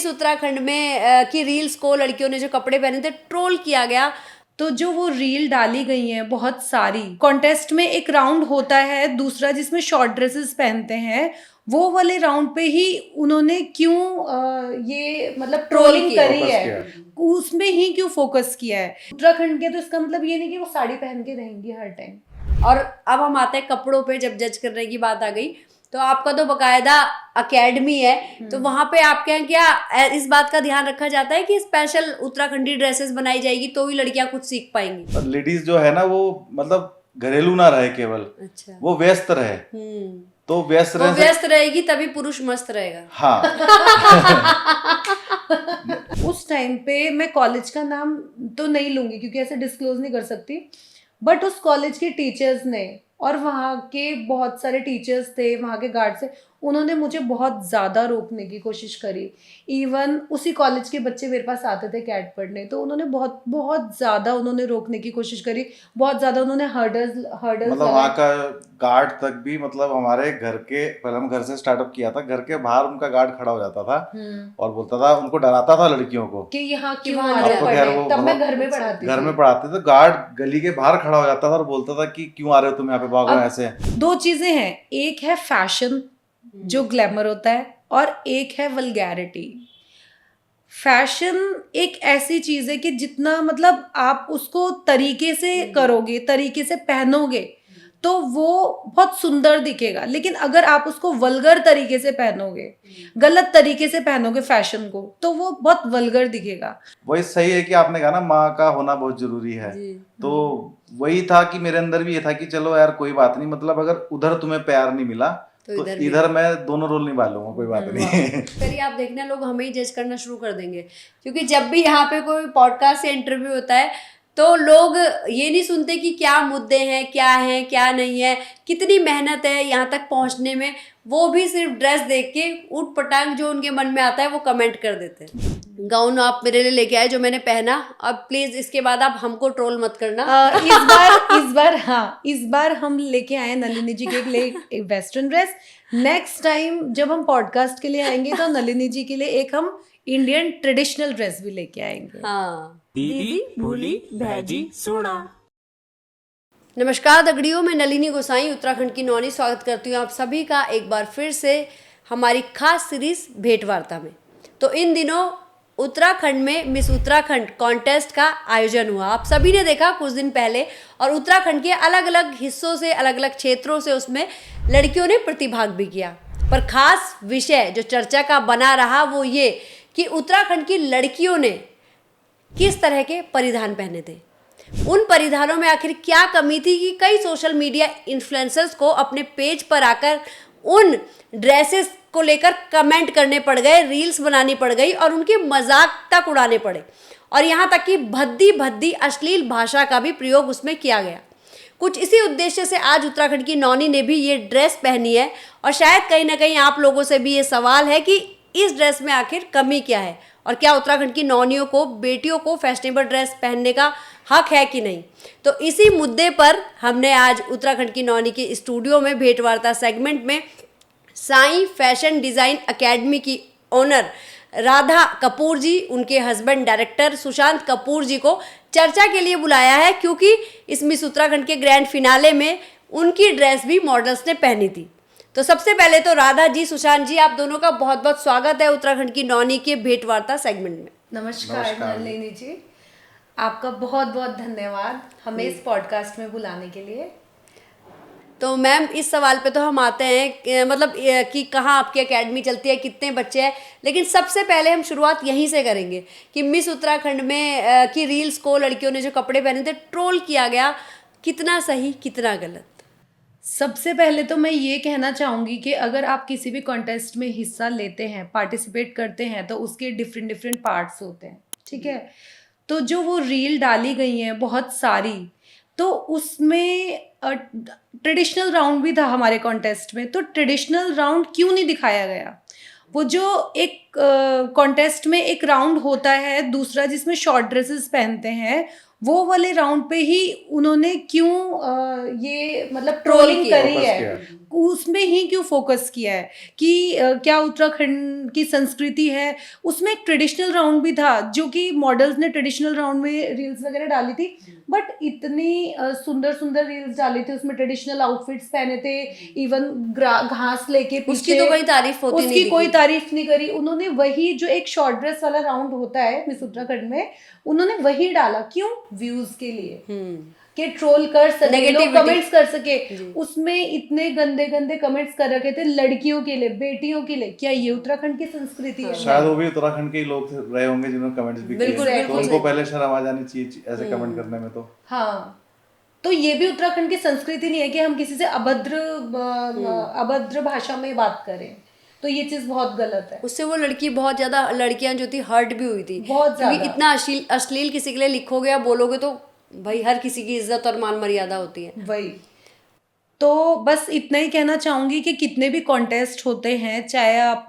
Miss Uttarakhand में की reels को लड़कियों ने जो कपड़े पहने थे ट्रोल किया गया। तो जो वो रील डाली गई हैं बहुत सारी, कॉन्टेस्ट में एक राउंड होता है दूसरा जिसमें शॉर्ट ड्रेसेस पहनते हैं, वो वाले राउंड पे ही उन्होंने क्यों ये मतलब ट्रोलिंग करी है, उसमें ही क्यों फोकस किया है उत्तराखंड के। तो इसका मतलब ये नहीं कि वो साड़ी पहन के रहेंगी हर टाइम। और अब हम आते हैं कपड़ों पे, जब जज करने की बात आ गई तो आपका तो बकायदा अकेडमी है, तो वहां पे आपके यहाँ क्या इस बात का ध्यान रखा जाता है कि स्पेशल उत्तराखंडी ड्रेसेस बनाई जाएगी तो ही लड़कियां कुछ सीख पाएंगी? लेडीज जो है ना वो मतलब घरेलू ना रहे केवल, अच्छा, वो व्यस्त रहे। तो व्यस्त वो व्यस्त रहेगी तभी पुरुष मस्त रहेगा। हाँ। उस टाइम पे मैं कॉलेज का नाम तो नहीं लूंगी क्योंकि ऐसे डिस्क्लोज नहीं कर सकती, बट उस कॉलेज के टीचर्स ने और वहाँ के बहुत सारे टीचर्स थे, वहाँ के गार्ड से, उन्होंने मुझे बहुत ज़्यादा रोकने की कोशिश करी। इवन उसी कॉलेज के बच्चे मेरे पास आते थे कैट पढ़ने, तो उन्होंने बहुत बहुत ज़्यादा उन्होंने रोकने की कोशिश करी, बहुत ज़्यादा उन्होंने हर्डल्स मतलब वहाँ का गार्ड तक भी, मतलब हमारे घर के, पहले हम घर से स्टार्टअप किया था, घर के बाहर उनका गार्ड खड़ा हो जाता था और बोलता था, उनको डराता था लड़कियों को कि यहाँ क्यों वहाँ आ रहे हो खैर पढ़ने। तब मैं घर में पढ़ाती घर में पढ़ाते तो गार्ड गली के बाहर खड़ा हो जाता था और बोलता था कि क्यों आ रहे हो तुम यहाँ पे, भागो ऐसे। दो चीजें हैं, एक है फैशन जो ग्लैमर होता है और एक है वल्गैरिटी। फैशन एक ऐसी चीज है कि जितना मतलब आप उसको तरीके से करोगे, तरीके से पहनोगे तो वो बहुत सुंदर दिखेगा, लेकिन अगर आप उसको वल्गर तरीके से पहनोगे, गलत तरीके से पहनोगे फैशन को, तो वो बहुत वल्गर दिखेगा। वही सही है कि आपने कहा ना माँ का होना बहुत जरूरी है, तो वही था कि मेरे अंदर भी ये था कि चलो यार कोई बात नहीं, मतलब अगर उधर तुम्हें प्यार नहीं मिला तो इधर मैं दोनों रोल निभा लूंगा, कोई बात नहीं। फिर आप देखना लोग हमें ही जज करना शुरू कर देंगे, क्योंकि जब भी यहाँ पे कोई पॉडकास्ट या इंटरव्यू होता है तो लोग ये नहीं सुनते कि क्या मुद्दे हैं, क्या नहीं है, कितनी मेहनत है यहाँ तक पहुँचने में। वो भी सिर्फ ड्रेस देख के ऊट पटांग जो उनके मन में आता है वो कमेंट कर देते हैं। गाउन आप मेरे लिए लेके आए जो मैंने पहना, अब प्लीज इसके बाद आप हमको ट्रोल मत करना। इस बार हम लेके आए नलिनी जी के लिए एक वेस्टर्न ड्रेस। नेक्स्ट टाइम जब हम पॉडकास्ट के लिए आएंगे तो नलिनी जी के लिए एक हम इंडियन ट्रेडिशनल ड्रेस भी लेके आएंगे। हाँ, दीदी भूली भैजी सोना। नमस्कार दगड़ियों, मैं नलिनी गोसाई उत्तराखंड की नौनी स्वागत करती हूँ आप सभी का एक बार फिर से हमारी खास सीरीज भेंट वार्ता में। तो इन दिनों उत्तराखंड में मिस उत्तराखंड कॉन्टेस्ट का आयोजन हुआ, आप सभी ने देखा कुछ दिन पहले, और उत्तराखंड के अलग अलग हिस्सों से, अलग अलग क्षेत्रों से उसमें लड़कियों ने प्रतिभाग भी किया। पर खास विषय जो चर्चा का बना रहा वो ये कि उत्तराखंड की लड़कियों ने किस तरह के परिधान पहने थे, उन परिधानों में आखिर क्या कमी थी कि कई सोशल मीडिया इन्फ्लुएंसर्स को अपने पेज पर आकर उन ड्रेसेस को लेकर कमेंट करने पड़ गए, रील्स बनानी पड़ गई और उनके मजाक तक उड़ाने पड़े, और यहाँ तक कि भद्दी भद्दी अश्लील भाषा का भी प्रयोग उसमें किया गया। कुछ इसी उद्देश्य से आज उत्तराखंड की नौनी ने भी ये ड्रेस पहनी है, और शायद कहीं ना कहीं आप लोगों से भी ये सवाल है कि इस ड्रेस में आखिर कमी क्या है, और क्या उत्तराखंड की नौनियों को, बेटियों को फैशनेबल ड्रेस पहनने का हक है कि नहीं। तो इसी मुद्दे पर हमने आज उत्तराखंड की नौनी के स्टूडियो में भेंटवार्ता सेगमेंट में साईं फैशन डिज़ाइन एकेडमी की ओनर राधा कपूर जी, उनके हस्बैंड डायरेक्टर सुशांत कपूर जी को चर्चा के लिए बुलाया है, क्योंकि इस मिस उत्तराखंड के ग्रैंड फिनाले में उनकी ड्रेस भी मॉडल्स ने पहनी थी। तो सबसे पहले तो राधा जी, सुशांत जी, आप दोनों का बहुत बहुत स्वागत है उत्तराखंड की नौनी के भेंटवार्ता सेगमेंट में। नमस्कार नलिनी जी, आपका बहुत बहुत धन्यवाद हमें इस पॉडकास्ट में बुलाने के लिए। तो मैम, इस सवाल पे तो हम आते हैं मतलब कि कहाँ आपकी एकेडमी चलती है, कितने बच्चे हैं, लेकिन सबसे पहले हम शुरुआत यहीं से करेंगे कि मिस उत्तराखंड में की रील्स को लड़कियों ने जो कपड़े पहने थे ट्रोल किया गया, कितना सही कितना गलत? सबसे पहले तो मैं ये कहना चाहूँगी कि अगर आप किसी भी कॉन्टेस्ट में हिस्सा लेते हैं, पार्टिसिपेट करते हैं, तो उसके डिफरेंट डिफरेंट पार्ट्स होते हैं, ठीक है। तो जो वो रील डाली गई हैं बहुत सारी, तो उसमें ट्रेडिशनल राउंड भी था हमारे कॉन्टेस्ट में, तो ट्रेडिशनल राउंड क्यों नहीं दिखाया गया? वो जो एक कॉन्टेस्ट में एक राउंड होता है दूसरा जिसमें शॉर्ट ड्रेसेस पहनते हैं, वो वाले राउंड पे ही उन्होंने क्यों ये मतलब ट्रोलिंग करी है, उसमें ही क्यों फोकस किया है कि क्या उत्तराखंड की संस्कृति है। उसमें एक ट्रेडिशनल राउंड भी था जो कि मॉडल्स ने ट्रेडिशनल राउंड में रील्स वगैरह डाली थी, बट इतनी सुंदर सुंदर रील्स डाली थी, उसमें ट्रेडिशनल आउटफिट्स पहने थे, इवन घास लेके पीछे, उसकी तो कोई तारीफ होती नहीं उसकी दिखी। कोई तारीफ नहीं करी उन्होंने। वही जो एक शॉर्ट ड्रेस वाला राउंड होता है मिस उत्तराखंड में, उन्होंने वही डाला, क्यों? व्यूज के लिए, कि ट्रोल कर सके, लोग कमेंट्स कर सके। उसमें इतने गंदे गंदे कमेंट्स कर रखे थे लड़कियों के लिए, बेटियों के लिए। क्या ये उत्तराखंड की संस्कृति है? शायद वो भी उत्तराखंड के ही लोग रहे होंगे जिन्होंने कमेंट्स भी किए, तो उनको पहले शर्म आ जानी चाहिए ऐसे कमेंट करने में। तो हाँ, तो ये भी उत्तराखंड की संस्कृति नहीं है कि हम किसी से अभद्र भाषा में बात करें, तो ये चीज बहुत गलत है। उससे वो लड़की बहुत ज्यादा, लड़कियां जो थी हर्ट भी हुई थी बहुत ज्यादा। क्योंकि इतना अश्लील किसी के लिए लिखोगे या बोलोगे तो भाई हर किसी की इज्जत और मान मर्यादा होती है। वही तो बस इतना ही कहना चाहूंगी कि कितने भी कॉन्टेस्ट होते हैं, चाहे आप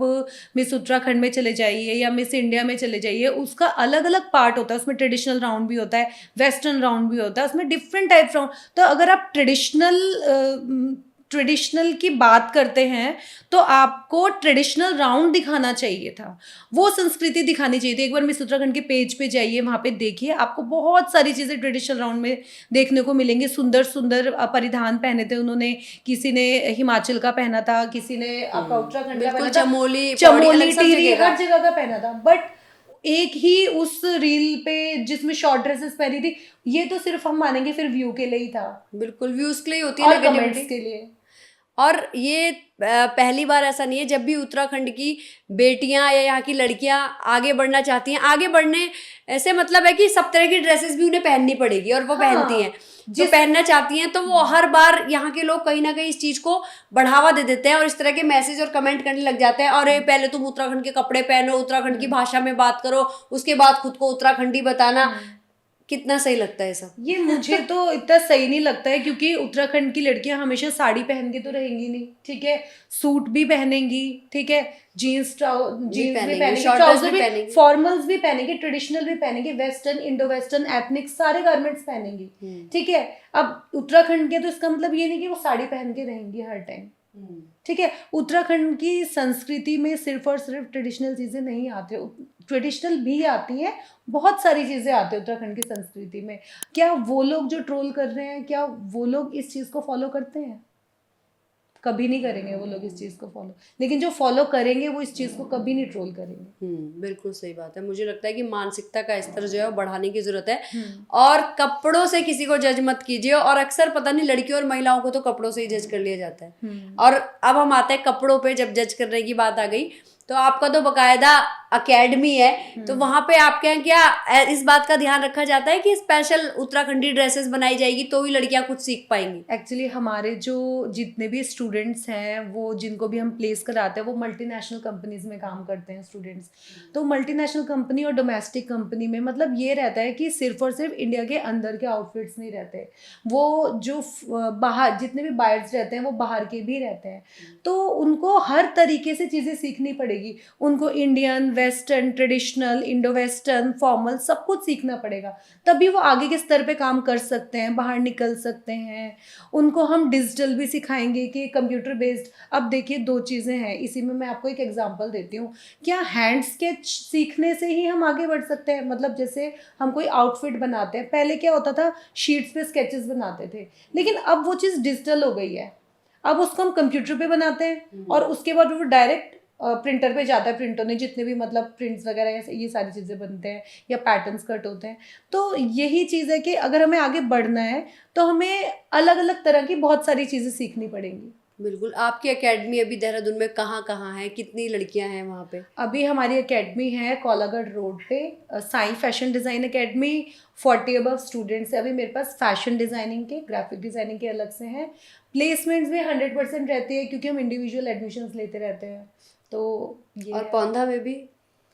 मिस उत्तराखंड में चले जाइए या मिस इंडिया में चले जाइए, उसका अलग अलग पार्ट होता है। उसमें ट्रेडिशनल राउंड भी होता है, वेस्टर्न राउंड भी होता है, उसमें डिफरेंट टाइप राउंड। तो अगर आप ट्रेडिशनल की बात करते हैं तो आपको ट्रेडिशनल राउंड दिखाना चाहिए था, वो संस्कृति दिखानी चाहिए थी। एक बार मिस उत्तराखंड के पेज पे जाइए, वहाँ पे देखिए, आपको बहुत सारी चीज़ें ट्रेडिशनल राउंड में देखने को मिलेंगी। सुंदर सुंदर परिधान पहने थे उन्होंने, किसी ने हिमाचल का पहना था, किसी ने आपका उत्तराखंड का पहना था, चमोली टिहरी हर जगह का पहना था। बट एक ही उस रील पे जिसमें शॉर्ट ड्रेसेस पहनी थी, ये तो सिर्फ हम मानेंगे फिर व्यू के लिए ही था, बिल्कुल व्यूज के लिए होती है, और कमेंट्स के लिए। और ये पहली बार ऐसा नहीं है, जब भी उत्तराखंड की बेटियां या यहाँ की लड़कियां आगे बढ़ना चाहती हैं, आगे बढ़ने ऐसे मतलब है कि सब तरह की ड्रेसेस भी उन्हें पहननी पड़ेगी और वो पहनती हैं। जो पहनना चाहती हैं तो वो हर बार यहाँ के लोग कहीं ना कहीं इस चीज को बढ़ावा दे देते हैं और इस तरह के मैसेज और कमेंट करने लग जाते हैं। और पहले तुम उत्तराखंड के कपड़े पहनो, उत्तराखंड की भाषा में बात करो, उसके बाद खुद को उत्तराखंडी बताना। कितना सही लगता है सब? ये मुझे तो इतना सही नहीं लगता है, क्योंकि उत्तराखंड की लड़कियां हमेशा साड़ी पहन के तो रहेंगी नहीं, ठीक है, सूट भी पहनेंगी, ठीक है, जीन्स भी पहनेंगे, ट्राउजर भी, फॉर्मल्स भी पहनेंगे, ट्रेडिशनल भी पहनेंगे, वेस्टर्न, इंडो वेस्टर्न, एथनिक सारे गारमेंट्स पहनेंगी, ठीक है। अब उत्तराखंड के तो इसका मतलब ये नहीं कि वो साड़ी पहन के रहेंगी हर टाइम, ठीक है। उत्तराखंड की संस्कृति में सिर्फ और सिर्फ ट्रेडिशनल चीजें नहीं आती, ट्रेडिशनल भी आती हैं, बहुत सारी चीजें आती है उत्तराखंड की संस्कृति में। क्या वो लोग जो ट्रोल कर रहे हैं, क्या वो लोग इस चीज को फॉलो करते हैं? कभी नहीं करेंगे वो लोग इस चीज को फॉलो, लेकिन जो फॉलो करेंगे वो इस चीज को कभी नहीं ट्रोल करेंगे। बिल्कुल सही बात है। मुझे लगता है कि मानसिकता का स्तर जो है वो बढ़ाने की जरूरत है, और कपड़ों से किसी को जज मत कीजिए। और अक्सर पता नहीं लड़कियों और महिलाओं को तो कपड़ों से ही जज कर लिया जाता है। और अब हम आते हैं कपड़ों पे, जब जज करने की बात आ गई तो आपका तो बकायदा अकेडमी है, तो वहां पे आपके यहाँ क्या इस बात का ध्यान रखा जाता है कि स्पेशल उत्तराखंडी ड्रेसेस बनाई जाएगी तो ही लड़कियां कुछ सीख पाएंगी? एक्चुअली हमारे जो जितने भी स्टूडेंट्स हैं, वो जिनको भी हम प्लेस कराते हैं, वो मल्टीनेशनल कंपनीज में काम करते हैं स्टूडेंट्स। तो मल्टीनेशनल कंपनी और डोमेस्टिक कंपनी में मतलब ये रहता है कि सिर्फ और सिर्फ इंडिया के अंदर के आउटफिट्स नहीं रहते, वो जो बाहर जितने भी बायर्स रहते हैं वो बाहर के भी रहते हैं। तो उनको हर तरीके से चीज़ें सीखनी पड़ेगी, उनको Indian, western, traditional, Indo western, formal सब कुछ सीखना पड़ेगा, तभी वो आगे के स्तर पे काम कर सकते हैं, बाहर निकल सकते हैं। उनको हम डिजिटल भी सिखाएंगे कि कंप्यूटर बेस्ड। अब देखिए, दो चीज़ें हैं इसी में, मैं आपको एक एग्जांपल देती हूँ। क्या हैंड स्केच सीखने से ही हम आगे बढ़ सकते हैं? मतलब जैसे हम कोई आउटफिट बनाते हैं, पहले क्या होता था, शीट्स पे स्केचेस बनाते थे, लेकिन अब वो चीज़ डिजिटल हो गई है। अब उसको हम कंप्यूटर पे बनाते हैं और उसके बाद वो डायरेक्ट प्रिंटर पे जाता है। प्रिंटर ने जितने भी मतलब प्रिंट्स वगैरह ये सारी चीज़ें बनते हैं या पैटर्न्स कट होते हैं। तो यही चीज़ है कि अगर हमें आगे बढ़ना है तो हमें अलग अलग तरह की बहुत सारी चीज़ें सीखनी पड़ेंगी। बिल्कुल। आपकी एकेडमी अभी देहरादून में कहाँ है, कितनी लड़कियां हैं वहाँ पे? अभी हमारी एकेडमी है कोलागढ़ रोड पे, Sai fashion design academy. 40 above students है अभी मेरे पास, फैशन डिज़ाइनिंग के, ग्राफिक डिज़ाइनिंग के अलग से हैं। प्लेसमेंट्स भी 100% रहती है क्योंकि हम इंडिविजुअल एडमिशन्स लेते रहते हैं। तो ये और पौंधा में भी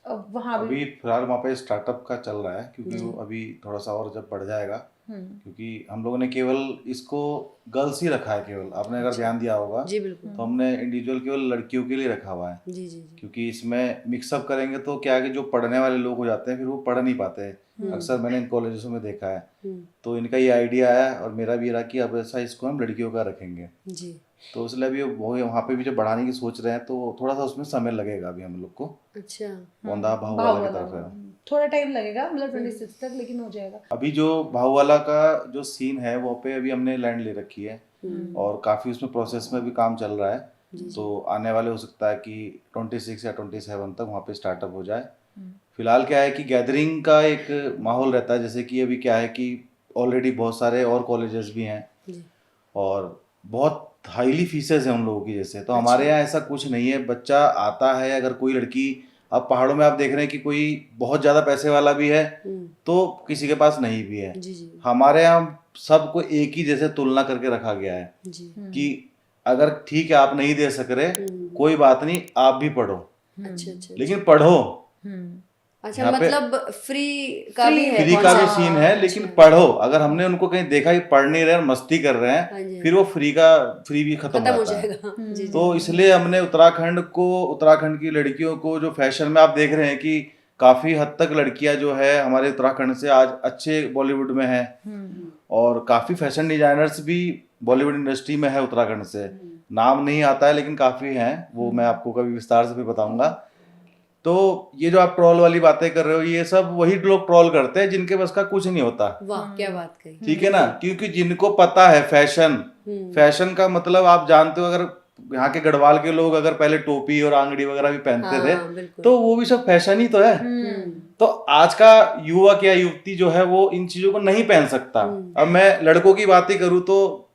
वहाँ अभी फिलहाल वहाँ पे स्टार्टअप का चल रहा है, क्योंकि वो अभी थोड़ा सा और जब बढ़ जाएगा, क्योंकि हम लोगों ने केवल इसको गर्ल्स ही रखा है केवल। आपने अगर ध्यान दिया होगा जी बिल्कुल, तो हमने इंडिविजुअल केवल लड़कियों के लिए रखा हुआ है। जी जी जी। क्योंकि इसमें मिक्सअप करेंगे तो क्या है कि जो पढ़ने वाले लोग हो जाते हैं फिर वो पढ़ नहीं पाते हैं। अक्सर मैंने इन कॉलेजों में देखा है। तो इनका ये आइडिया है और मेरा भी रहा कि अब ऐसा इसको हम लड़कियों का रखेंगे। जी। तो इसलिए अभी वो वहाँ पे भी जब बढ़ाने की सोच रहे हैं तो थोड़ा सा उसमें समय लगेगा अभी हम लोग को। अच्छा गोंदा भाऊवाला की तरफ है। थोड़ा टाइम लगेगा, मतलब 26 तक, लेकिन हो जाएगा। अभी जो भाऊवाला का जो सीन है वो पे अभी हमने लैंड ले रखी है और काफी उसमें प्रोसेस में भी काम चल रहा है। तो आने वाले हो सकता है कि 26 या 27 तक वहाँ पे स्टार्टअप हो जाए। फिलहाल क्या है कि गैदरिंग का एक माहौल रहता है, जैसे कि अभी क्या है कि ऑलरेडी बहुत सारे और कॉलेजेस भी हैं और बहुत हाईली फीसेस हैं उन लोगों की जैसे। तो हमारे यहाँ ऐसा कुछ नहीं है, बच्चा आता है, अगर कोई लड़की, अब पहाड़ों में आप देख रहे हैं कि कोई बहुत ज़्यादा पैसे वाला भी है तो किसी के पास नहीं भी है। हमारे यहाँ सबको एक ही जैसे तुलना करके रखा गया है कि अगर ठीक है आप नहीं दे सक रहे कोई बात नहीं, आप भी पढ़ो, अच्छा लेकिन पढ़ो। अच्छा, मतलब फ्री का भी है, फ्री का भी सीन है, लेकिन पढ़ो। अगर हमने उनको कहीं देखा कि पढ़ नहीं रहे और मस्ती कर रहे हैं फिर वो फ्री भी खत्म हो जाएगा। तो इसलिए हमने उत्तराखंड की लड़कियों को, जो फैशन में आप देख रहे हैं कि काफी हद तक लड़कियां जो है हमारे उत्तराखंड से आज अच्छे बॉलीवुड में है और काफी फैशन डिजाइनर्स भी बॉलीवुड इंडस्ट्री में है उत्तराखंड से। नाम नहीं आता है लेकिन काफी हैं, वो मैं आपको कभी विस्तार से भी बताऊंगा। तो ये जो आप ट्रोल वाली बातें कर रहे हो, ये सब वही लोग ट्रोल करते हैं जिनके बस का कुछ नहीं होता। वाह क्या बात कही। ठीक है ना, क्योंकि जिनको पता है फैशन का मतलब आप जानते हो। अगर यहाँ के गढ़वाल के लोग अगर पहले टोपी और आंगड़ी वगैरह भी पहनते थे तो वो भी सब फैशन ही तो है। तो आज का युवक या युवती जो है वो इन चीजों को नहीं पहन सकता। अब मैं लड़कों की बात ही करूँ तो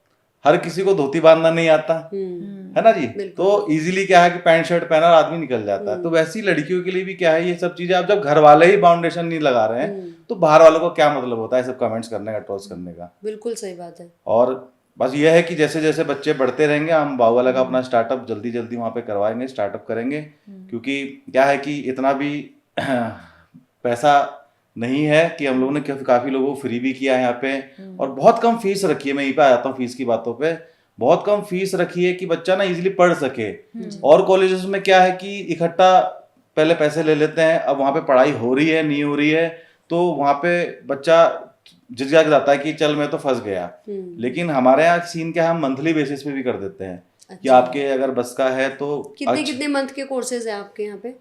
हर किसी को धोती बांधना नहीं आता है ना जी। तो इजीली क्या है कि पैंट शर्ट पहना और आदमी निकल जाता है। तो वैसी लड़कियों के लिए भी क्या है, ये सब चीजें। अब जब घर वाले ही फाउंडेशन नहीं लगा रहे हैं तो बाहर वालों को क्या मतलब होता है सब कमेंट्स करने का, ट्रोल्स करने का। बिल्कुल सही बात है। और बस ये है कि जैसे जैसे बच्चे बढ़ते रहेंगे हम भाऊवाला का अपना स्टार्टअप जल्दी जल्दी वहाँ पे करवाएंगे, स्टार्टअप करेंगे। क्योंकि क्या है कि इतना भी पैसा नहीं है कि हम लोगों ने काफी लोगों को फ्री भी किया है यहाँ पे और बहुत कम फीस रखी है। मैं यहीं पे आ जाता हूँ फीस की बातों पे। बहुत कम फीस रखी है कि बच्चा ना इजीली पढ़ सके। और कॉलेजेस में क्या है कि इकट्ठा पहले पैसे ले लेते हैं, अब वहाँ पे पढ़ाई हो रही है नहीं हो रही है तो वहाँ पे बच्चा झिझक जाता है कि चल मैं तो फंस गया। लेकिन हमारे यहाँ सीन क्या है, हम मंथली बेसिस पे भी कर देते हैं कि आपके अगर बस का है तो। कितने मंथ के कोर्सेज है आपके यहाँ पे?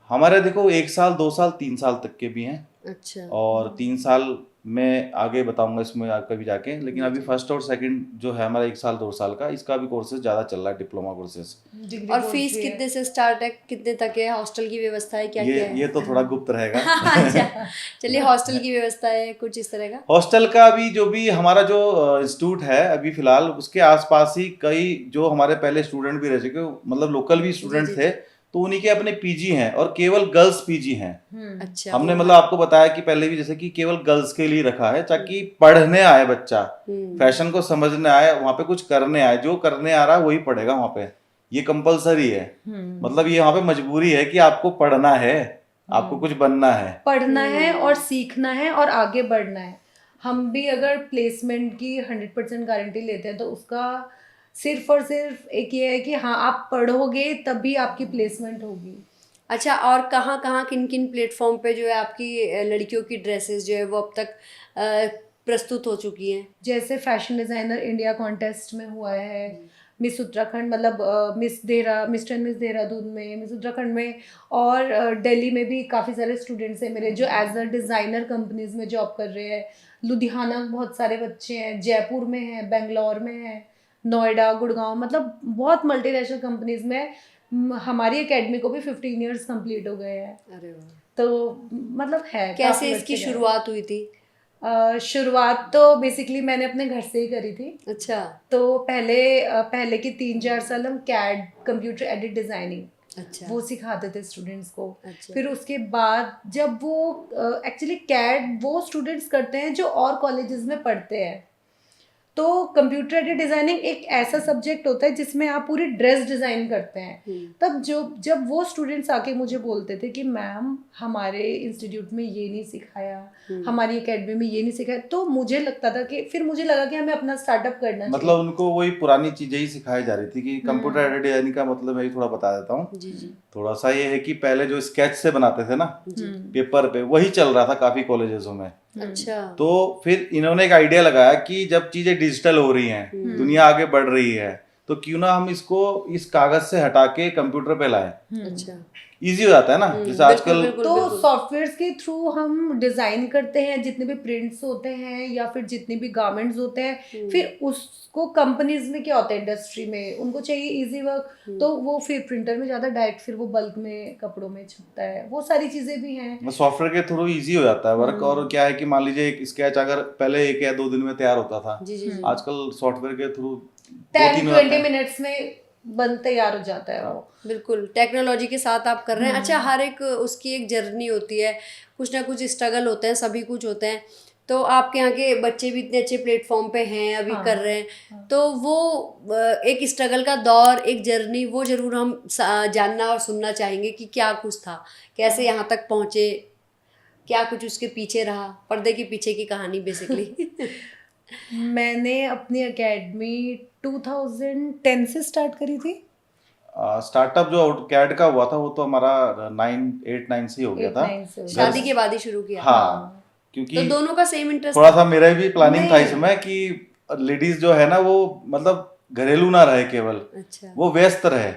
हमारे देखो 1 साल 2 साल 3 साल तक के भी हैं। अच्छा। और 3 साल में आगे बताऊंगा इसमें कभी जाके। लेकिन अभी फर्स्ट और सेकंड जो है हमारा 1 साल 2 साल का, इसका भी कोर्सेज ज्यादा चल रहा है, डिप्लोमा कोर्सेज। और फीस कितने से स्टार्ट है, कितने तक है? हॉस्टल की व्यवस्था है क्या? ये तो थोड़ा गुप्त रहेगा। अच्छा चलिए, हॉस्टल की व्यवस्था है कुछ इस तरह का? हॉस्टल का अभी जो भी हमारा जो इंस्टीट्यूट है अभी फिलहाल उसके आसपास ही कई जो हमारे पहले स्टूडेंट भी रह चुके, मतलब लोकल भी स्टूडेंट थे, तो उन्हीं के अपने पीजी हैं और केवल गर्ल्स पीजी हैं। अच्छा। हमने मतलब आपको बताया कि पहले भी जैसे कि केवल गर्ल्स के लिए रखा है ताकि पढ़ने आए बच्चा, फैशन को समझने आए, वहाँ पे कुछ करने आए। जो करने आ रहा है वही पढ़ेगा वहाँ पे, ये कंपलसरी है। मतलब ये वहाँ पे मजबूरी है कि आपको पढ़ना है, आपको कुछ बनना है, पढ़ना है और सीखना है और आगे बढ़ना है। हम भी अगर प्लेसमेंट की 100% गारंटी लेते हैं तो उसका सिर्फ और सिर्फ एक ये है कि हाँ आप पढ़ोगे तभी आपकी प्लेसमेंट होगी। अच्छा, और कहाँ किन किन प्लेटफॉर्म पे जो है आपकी लड़कियों की ड्रेसेस जो है वो अब तक प्रस्तुत हो चुकी हैं? जैसे फैशन डिज़ाइनर इंडिया कॉन्टेस्ट में हुआ है, मिस उत्तराखंड मतलब मिस देहरादून में, मिस उत्तराखंड में, और दिल्ली में भी काफ़ी सारे स्टूडेंट्स हैं मेरे जो एज अ डिज़ाइनर कंपनीज में जॉब कर रहे हैं। लुधियाना में बहुत सारे बच्चे हैं, जयपुर में हैं, बेंगलोर में हैं, नोएडा, गुड़गांव, मतलब बहुत मल्टीनेशनल कंपनीज में। हमारी एकेडमी को भी 15 इयर्स कंप्लीट हो गए हैं। अरे वाह। तो मतलब है। कैसे इसकी शुरुआत हुई थी? शुरुआत तो बेसिकली मैंने अपने घर से ही करी थी। अच्छा। तो पहले के 3-4 साल हम कैड, कंप्यूटर एडिट डिज़ाइनिंग, अच्छा, वो सिखाते थे स्टूडेंट्स को। अच्छा। फिर उसके बाद जब वो एक्चुअली कैड वो स्टूडेंट्स करते हैं जो और कॉलेजेस में पढ़ते हैं, तो कंप्यूटर एडेड डिज़ाइनिंग एक ऐसा सब्जेक्ट होता है जिसमें आप पूरी ड्रेस डिज़ाइन करते हैं। तब जब वो स्टूडेंट्स आके मुझे बोलते थे कि मैम हमारे इंस्टीट्यूट में ये नहीं सिखाया, हमारी एकेडमी में ये नहीं सिखाया, तो मुझे लगता था कि फिर मुझे लगा कि हमें अपना स्टार्टअप करना चाहिए। मतलब उनको वही पुरानी चीजें ही सिखाई जा रही थी कि कंप्यूटर एडेड डिजाइनिंग का मतलब मैं थोड़ा बता देता हूँ। जी। थोड़ा सा ये है कि पहले जो स्केच से बनाते थे ना पेपर पे, वही चल रहा था काफी कॉलेजेसों में। अच्छा। तो फिर इन्होंने एक आइडिया लगाया कि जब चीजें डिजिटल हो रही हैं, दुनिया आगे बढ़ रही है, तो क्यों ना हम इसको इस कागज से हटा के कंप्यूटर पे लाए, अच्छा, इजी हो जाता है ना। जैसे आजकल तो सॉफ्टवेयर्स के थ्रू हम डिजाइन करते हैं जितने भी प्रिंट्स होते हैं या फिर जितने भी गारमेंट्स होते हैं, फिर उसको कंपनीज में क्या होता है, इंडस्ट्री में उनको चाहिए इजी वर्क, तो वो फिर प्रिंटर में ज्यादा डायरेक्ट फिर वो बल्क में कपड़ों में छपता है, वो सारी चीजें भी हैं। सॉफ्टवेयर के थ्रू इजी हो जाता है वर्क। और क्या है कि मान लीजिए एक स्केच अगर पहले 1 या 2 दिन में तैयार होता था, जी जी, आजकल सॉफ्टवेयर के थ्रू 10-20 मिनट्स में बन तैयार हो जाता है वो। बिल्कुल टेक्नोलॉजी के साथ आप कर रहे हैं। अच्छा, हर एक उसकी एक जर्नी होती है, कुछ ना कुछ स्ट्रगल होते हैं, सभी कुछ होते हैं। तो आपके यहाँ के बच्चे भी इतने अच्छे प्लेटफॉर्म पे हैं, अभी कर रहे हैं, तो वो एक स्ट्रगल का दौर, एक जर्नी, वो जरूर हम जानना और सुनना चाहेंगे कि क्या कुछ था, कैसे यहाँ तक पहुँचे, क्या कुछ उसके पीछे रहा, पर्दे के पीछे की कहानी बेसिकली। मैंने अपनी एकेडमी 2010 से स्टार्ट करी थी। स्टार्टअप जो कैड का हुआ था वो तो हमारा 8-9 से ही हो गया था, 8-9 से हो गया। शादी के बाद ही शुरू किया। हाँ, क्योंकि तो दोनों का सेम इंटरेस्ट थोड़ा सा मेरा भी प्लानिंग था नहीं। इसमें कि लेडीज जो है ना वो मतलब घरेलू ना रहे केवल, अच्छा, वो व्यस्त रहे।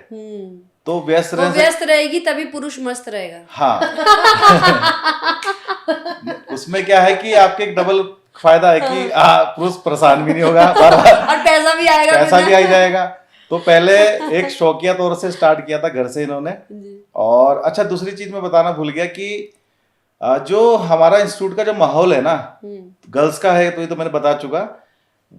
तो व्यस्त वो रहे व्यस्त रहेगी तभी पुरुष मस्त रहेगा। हाँ। उसमें क्या है कि आपके एक डबल फायदा है कि पुरुष परेशान भी नहीं होगा बार बार, और पैसा भी आएगा, पैसा भी आ जाएगा। तो पहले एक शौकिया तौर से स्टार्ट किया था घर से इन्होंने। और अच्छा, दूसरी चीज मैं बताना भूल गया कि जो हमारा इंस्टीट्यूट का जो माहौल है ना, गर्ल्स का है तो ये तो मैंने बता चुका।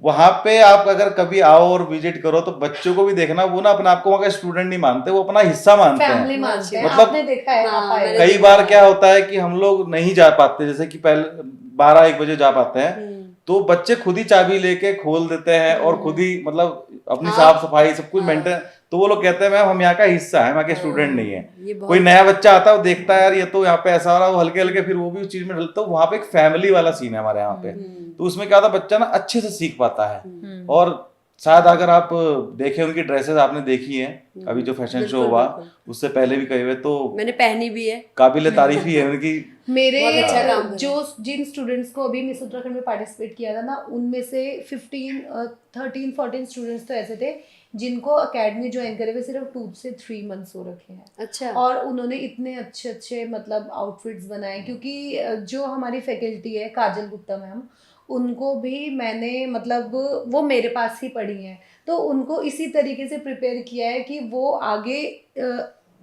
वहां पे आप अगर कभी आओ और विजिट करो तो बच्चों को भी देखना, वो ना अपने आप को वहां का स्टूडेंट नहीं मानते, वो अपना हिस्सा मानते फैमिली हैं। मानते हैं। मतलब आपने देखा है, हाँ, आप आए। मैंने कई बार क्या होता है कि हम लोग नहीं जा पाते, जैसे कि पहले 12-1 बजे जा पाते हैं, तो बच्चे खुद ही चाबी लेके खोल देते हैं और खुद ही मतलब अपनी साफ सफाई सब कुछ मेंटेन। तो वो लोग कहते हैं मैम हम यहाँ का हिस्सा है, वहाँ के स्टूडेंट नहीं है। कोई नया बच्चा आता है वो देखता है यार ये तो यहाँ पे ऐसा हो रहा है, वो हल्के हल्के फिर वो भी उस चीज में ढलता है। वहाँ पे एक फैमिली वाला सीन है हमारे यहाँ पे, तो उसमें क्या होता है बच्चा ना अच्छे से सीख पाता है। और शायद अगर आप देखें उनकी ड्रेसेस आपने देखी हैं अभी जो फैशन शो हुआ, उससे पहले भी कई हुए, तो मैंने पहनी भी है, काबिले तारीफ ही है उनकी। मेरे बहुत अच्छा काम करा। जो जिन स्टूडेंट्स को अभी मिस उत्तराखंड में पार्टिसिपेट किया था ना, उनमें से 13-14 स्टूडेंट्स तो ऐसे थे जिनको एकेडमी ज्वाइन करे हुए सिर्फ 2 से 3 मंथ्स हो रखे हैं। अच्छा, और उन्होंने इतने अच्छे अच्छे मतलब आउटफिट्स बनाए, क्योंकि जो हमारी फैकल्टी है काजल गुप्ता मैम, उनको भी मैंने मतलब वो मेरे पास ही पढ़ी हैं, तो उनको इसी तरीके से प्रिपेयर किया है कि वो आगे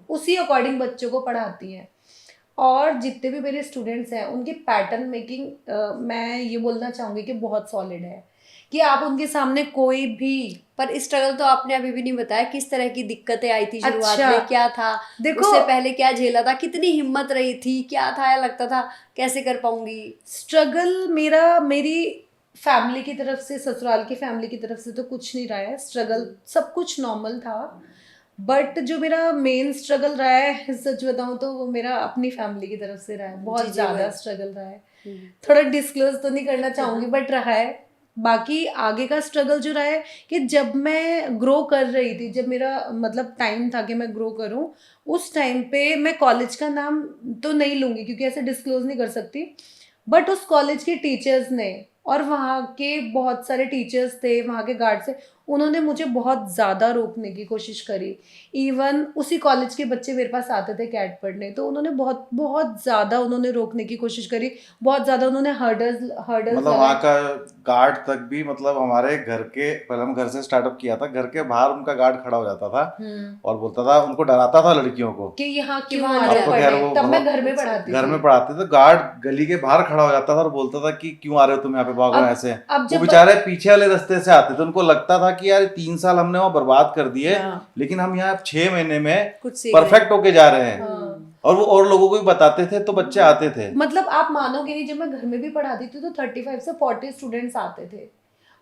उसी अकॉर्डिंग बच्चों को पढ़ाती हैं। और जितने भी मेरे स्टूडेंट्स हैं उनकी पैटर्न मेकिंग मैं ये बोलना चाहूँगी कि बहुत सॉलिड है, कि आप उनके सामने कोई भी। पर स्ट्रगल तो आपने अभी भी नहीं बताया, किस तरह की दिक्कतें आई थी शुरुआत अच्छा, में, क्या था, देखो उससे पहले क्या झेला था, कितनी हिम्मत रही थी, क्या था, या लगता था कैसे कर पाऊंगी? स्ट्रगल मेरी फैमिली की तरफ से, ससुराल की फैमिली की तरफ से तो कुछ नहीं रहा है स्ट्रगल, सब कुछ नॉर्मल था। बट जो मेरा मेन स्ट्रगल रहा है, सच बताऊं तो वो मेरा अपनी फैमिली की तरफ से रहा है, बहुत ज़्यादा स्ट्रगल रहा है। थोड़ा डिस्क्लोज तो नहीं करना चाहूँगी बट रहा है। बाकी आगे का स्ट्रगल जो रहा है कि जब मैं ग्रो कर रही थी, जब मेरा मतलब टाइम था कि मैं ग्रो करूं, उस टाइम पे मैं कॉलेज का नाम तो नहीं लूँगी क्योंकि ऐसे डिस्क्लोज नहीं कर सकती, बट उस कॉलेज के टीचर्स ने और वहाँ के बहुत सारे टीचर्स थे, वहाँ के गार्ड से, उन्होंने मुझे बहुत ज़्यादा रोकने की कोशिश करी। इवन उसी कॉलेज के बच्चे मेरे पास आते थे कैट पढ़ने, तो उन्होंने बहुत बहुत ज़्यादा उन्होंने रोकने की कोशिश करी, बहुत ज़्यादा उन्होंने हर्डल्स मतलब वहाँ का गार्ड तक भी, मतलब हमारे घर के, पहले हम घर से स्टार्टअप किया था, घर के बाहर उनका गार्ड खड़ा हो जाता था और बोलता था, उनको डराता था लड़कियों को कि यहाँ क्यों वहाँ आ रहे तो हैं खैर पढ़ने। वो तब मैं मतलब घर में पढ़ाती घर थी। में पढ़ाते थे, गार्ड गली के बाहर खड़ा हो जाता था और बोलता था कि क्यों आ रहे हो तुम यहाँ पे, भागो ऐसे। अब वो जब बेचारे पीछे वाले रास्ते से आते थे, उनको लगता था कि यार 3 साल हमने वहाँ बर्बाद कर दिए, लेकिन हम यहाँ 6 महीने में कुछ सीख परफेक्ट होके जा रहे हैं। और वो और लोगों को भी बताते थे तो बच्चे आते थे। मतलब आप मानोगे नहीं, जब मैं घर में भी पढ़ाती थी तो 35 से 40 स्टूडेंट्स आते थे।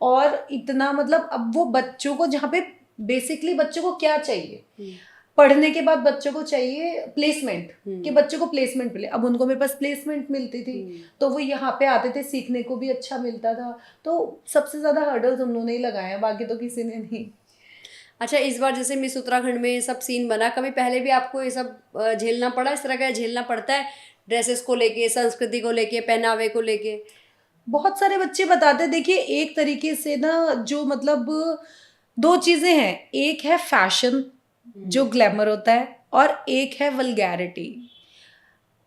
और इतना मतलब अब वो बच्चों को, जहाँ पे बेसिकली बच्चों को क्या चाहिए, पढ़ने के बाद बच्चों को चाहिए प्लेसमेंट, कि बच्चों को प्लेसमेंट मिले। अब उनको मेरे पास प्लेसमेंट मिलती थी तो वो यहाँ पे आते थे, सीखने को भी अच्छा मिलता था। तो सबसे ज़्यादा हर्डल्स उन्होंने ही लगाए, बाकी तो किसी ने नहीं। अच्छा, इस बार जैसे मिस उत्तराखंड में ये सब सीन बना, कभी पहले भी आपको ये सब झेलना पड़ा, इस तरह का झेलना पड़ता है, ड्रेसेस को लेके, संस्कृति को लेके, पहनावे को लेके? बहुत सारे बच्चे बताते, देखिए एक तरीके से ना जो मतलब दो चीजें हैं, एक है फैशन जो ग्लैमर होता है और एक है वल्गैरिटी।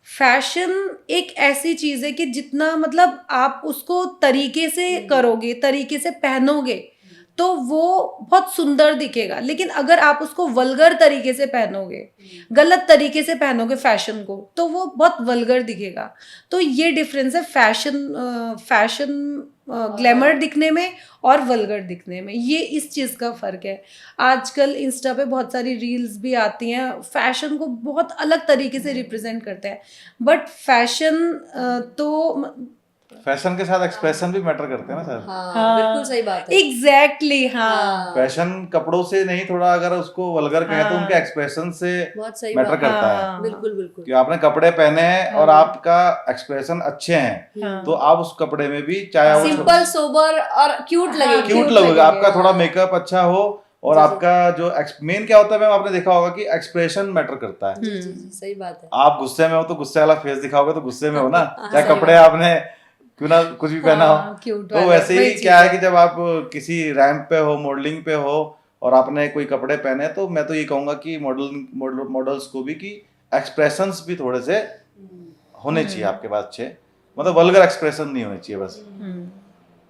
फैशन एक ऐसी चीज है कि जितना मतलब आप उसको तरीके से करोगे, तरीके से पहनोगे तो वो बहुत सुंदर दिखेगा, लेकिन अगर आप उसको वल्गर तरीके से पहनोगे, गलत तरीके से पहनोगे फैशन को, तो वो बहुत वल्गर दिखेगा। तो ये डिफरेंस है फैशन ग्लैमर दिखने में और वल्गर दिखने में, ये इस चीज़ का फ़र्क है। आजकल इंस्टा पे बहुत सारी रील्स भी आती हैं, फैशन को बहुत अलग तरीके से रिप्रेजेंट करते हैं, बट फैशन तो फैशन के साथ एक्सप्रेशन भी मैटर करते हैं ना सर। हाँ, बिल्कुल सही बात है। एग्जैक्टली हाँ। फैशन कपड़ों से नहीं, थोड़ा अगर उसको वल्गर कहें तो उनके एक्सप्रेशन से बहुत सही मैटर बात करता है। हाँ। बिल्कुल बिल्कुल। कि आपने कपड़े पहने हैं और आपका एक्सप्रेशन अच्छे हैं, हाँ। तो आप उस कपड़े में भी चाहे वो सिंपल सोबर और क्यूट लगेगी। क्यूट cute लगेगा, आपका लगेगा। थोड़ा मेकअप अच्छा हो, और जी, जी। आपका जो मेन क्या होता है मैम, आपने देखा होगा कि एक्सप्रेशन मैटर करता है। जी जी जी, सही बात है। आप गुस्से में हो तो गुस्से वाला फेस दिखाओगे तो गुस्से में हो ना, चाहे सही कपड़े आपने क्यों ना कुछ भी पहना हाँ, हो। cute तो वाला, वैसे ही वही चीज़ क्या है है। कि जब आप किसी रैंप पे हो, मॉडलिंग पे हो, और आपने कोई कपड़े पहने, तो मैं तो ये कहूंगा कि मॉडल्स को भी कि एक्सप्रेशंस भी थोड़े से होने चाहिए आपके पास अच्छे, मतलब वल्गर एक्सप्रेशन नहीं होने चाहिए बस।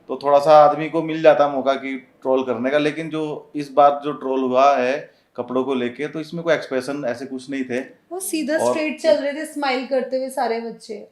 तो थोड़ा सा आदमी को मिल जाता मौका कि ट्रोल करने का, लेकिन जो इस बार जो ट्रोल हुआ है कपड़ों को लेके, तो इसमें कोई एक्सप्रेशन ऐसे कुछ नहीं थे। वो सीधा और- स्ट्रेट चल रहे थे, स्माइल करते हुए सारे बच्चे।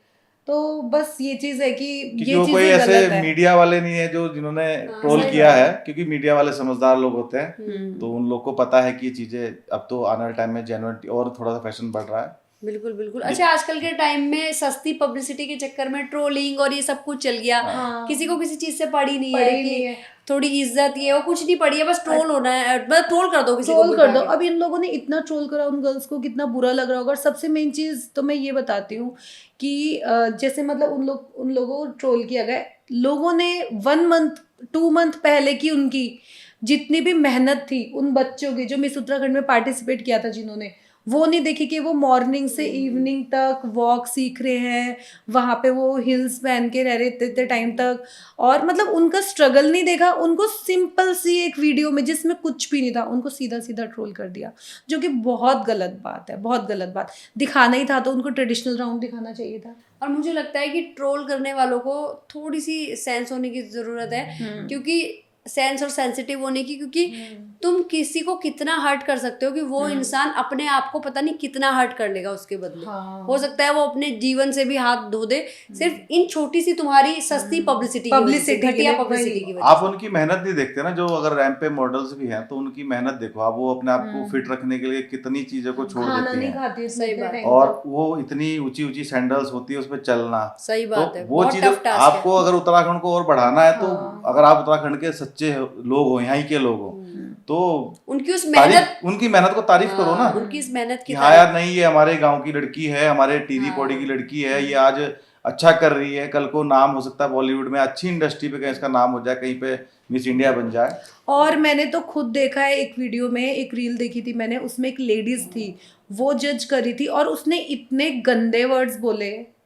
तो बस ये चीज है कि क्योंकि ये वो कोई चीजें ऐसे गलत है। मीडिया वाले नहीं है जो जिन्होंने ट्रोल सही किया बात है, क्योंकि मीडिया वाले समझदार लोग होते हैं, हम्म। तो उन लोग को पता है कि ये चीजें अब तो आने वाले टाइम में जेन्युइन और थोड़ा सा फैशन बढ़ रहा है। बिल्कुल बिल्कुल। अच्छा, आजकल के टाइम में सस्ती पब्लिसिटी के चक्कर में ट्रोलिंग और ये सब कुछ चल गया। हाँ। किसी को किसी चीज से पड़ी नहीं पड़ी है नहीं कि है। थोड़ी इज्जत ये वो कुछ नहीं पड़ी है, बस ट्रोल होना है, बस ट्रोल कर दो किसी को ट्रोल कर दो। उठा के। अब इन लोगों ने इतना ट्रोल करा, उन गर्ल्स को कितना बुरा लग रहा होगा। और सबसे मेन चीज तो मैं ये बताती हूँ कि जैसे मतलब उन लोगों को ट्रोल किया गया, लोगों ने 1 मंथ 2 मंथ पहले की उनकी जितनी भी मेहनत थी उन बच्चों की जो मिस उत्तराखंड में पार्टिसिपेट किया था, जिन्होंने वो नहीं देखी कि वो मॉर्निंग से इवनिंग तक वॉक सीख रहे हैं, वहाँ पे वो हिल्स पहन के रह रहे इतने टाइम तक, और मतलब उनका स्ट्रगल नहीं देखा। उनको सिंपल सी एक वीडियो में जिसमें कुछ भी नहीं था, उनको सीधा सीधा ट्रोल कर दिया, जो कि बहुत गलत बात है, बहुत गलत बात। दिखाना ही था तो उनको ट्रेडिशनल राउंड दिखाना चाहिए था। और मुझे लगता है कि ट्रोल करने वालों को थोड़ी सी सेंस होने की जरूरत है, क्योंकि सेंस और सेंसिटिव होने की, क्योंकि तुम किसी को कितना हर्ट कर सकते हो कि वो इंसान अपने आप को पता नहीं कितना हर्ट कर लेगा उसके बदले। हो सकता है वो अपने जीवन से भी हाथ धो दे, सिर्फ इन छोटी सी तुम्हारी सस्ती पब्लिसिटी की वजह से, घटिया पब्लिसिटी की वजह आप से। उनकी मेहनत नहीं देखते ना, जो अगर रैंप पे मॉडल्स भी हैं तो उनकी मेहनत देखो आप, वो अपने आप को फिट रखने के लिए कितनी चीजों को छोड़ खाना देती नहीं हैं, खाती सही बात। और वो इतनी ऊंची ऊंची सैंडल्स होती है उस पर चलना। सही बात है, तो वो बहुत चीज tough task है। आपको अगर उत्तराखंड को और बढ़ाना है, तो अगर आप उत्तराखंड के सच्चे लोग हो, यहाँ के लोग हो, तो उनकी उस मेहनत, उनकी मेहनत को तारीफ करो ना, उनकी इस मेहनत कि की हाँ यार नहीं, ये हमारे गांव की लड़की है, हमारे टीवी पौड़ी की लड़की है, ये आज अच्छा कर रही है, कल को नाम हो सकता है बॉलीवुड में, अच्छी इंडस्ट्री पे कहीं इसका नाम हो जाए, कहीं पे मिस इंडिया बन जाए। और मैंने तो खुद देखा है, एक वीडियो में एक रील देखी थी मैंने, उसमें एक लेडीज थी, वो जज करी थी और उसने इतने गंदे वर्ड्स बोले